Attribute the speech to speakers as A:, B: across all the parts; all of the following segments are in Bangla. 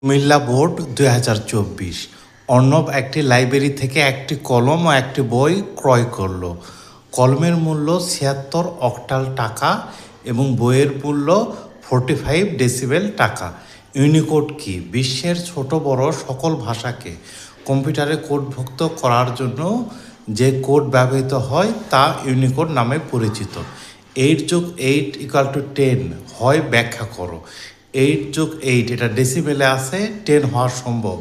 A: কুমিল্লা বোর্ড 2024। অর্ণব একটি লাইব্রেরি থেকে একটি কলম ও একটি বই ক্রয় করলো। কলমের মূল্য 76 অক্টাল টাকা এবং বইয়ের মূল্য 45 ডেসিবেল টাকা। ইউনিকোড কি? বিশ্বের ছোট বড় সকল ভাষাকে কম্পিউটারে কোডভুক্ত করার জন্য যে কোড ব্যবহৃত হয় তা ইউনিকোড নামে পরিচিত। 8+8 = 10 হয় ব্যাখ্যা করো। 8+8 এটা ডেসিমেলে আছে, 10 হওয়া সম্ভব।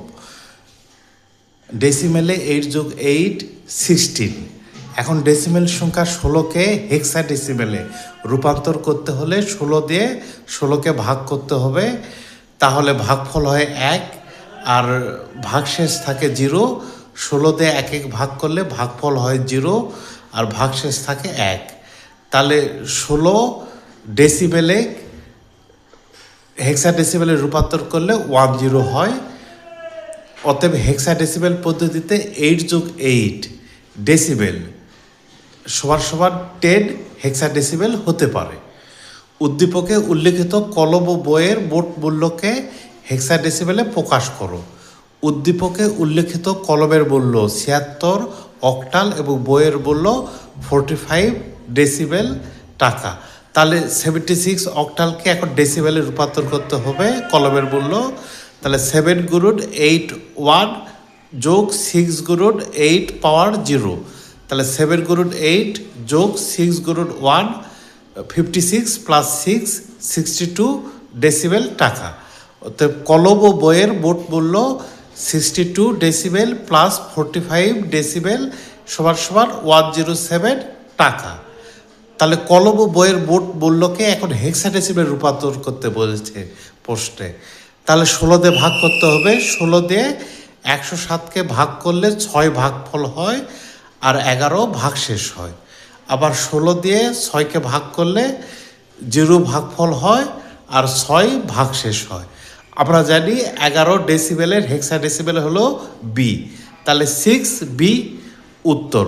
A: ডেসিমেলে 8+8 16। এখন ডেসিমেল সংখ্যা 16কে হেক্সাডেসিমেলে রূপান্তর করতে হলে 16 দিয়ে 16কে ভাগ করতে হবে, তাহলে ভাগফল হয় 1 আর ভাগশেষ থাকে 0। 16 দিয়ে 1 ভাগ করলে ভাগফল হয় 0 আর ভাগশেষ থাকে 1। তাহলে 16 ডেসিবেলে হেক্সাডেসিবেলে রূপান্তর করলে 10 হয়। অতএব হেক্সাডেসিবেল পদ্ধতিতে 8+8 ডেসিবেল = 10 হেক্সাডেসিবেল হতে পারে। উদ্দীপকে উল্লেখিত কলম ও বইয়ের মোট মূল্যকে হেক্সাডেসিবেলে প্রকাশ করো। উদ্দীপকে উল্লেখিত কলমের মূল্য 76 অক্টাল এবং বইয়ের মূল্য 45 ডেসিবেল টাকা। তাহলে 76 অক্টালকে এখন ডেসিবেলে রূপান্তর করতে হবে কলমের মূল্য। তাহলে 7 × 8 1 + 6 × 8 পাওয়ার 0। তাহলে 7 × 8 + 6 × 1 56 + 6 62 ডেসিবেল টাকা। অর্থাৎ কলম ও বইয়ের মোট মূল্য 62 ডেসিবেল প্লাস 45 ডেসিবেল = 107 টাকা। তাহলে কলম ও বইয়ের মোট মূল্যকে এখন হেক্সাডেসিবেলে রূপান্তর করতে বলেছে প্রশ্নে। তাহলে 16 দিয়ে ভাগ করতে হবে। 16 দিয়ে 107কে ভাগ করলে 6 ভাগফল হয় আর 11 ভাগশেষ হয়। আবার 16 দিয়ে 6কে ভাগ করলে 0 ভাগফল হয় আর 6 ভাগশেষ হয়। আমরা জানি 11 ডেসিবেলের হেক্সাডেসিবেল হলো B। তাহলে 6B উত্তর।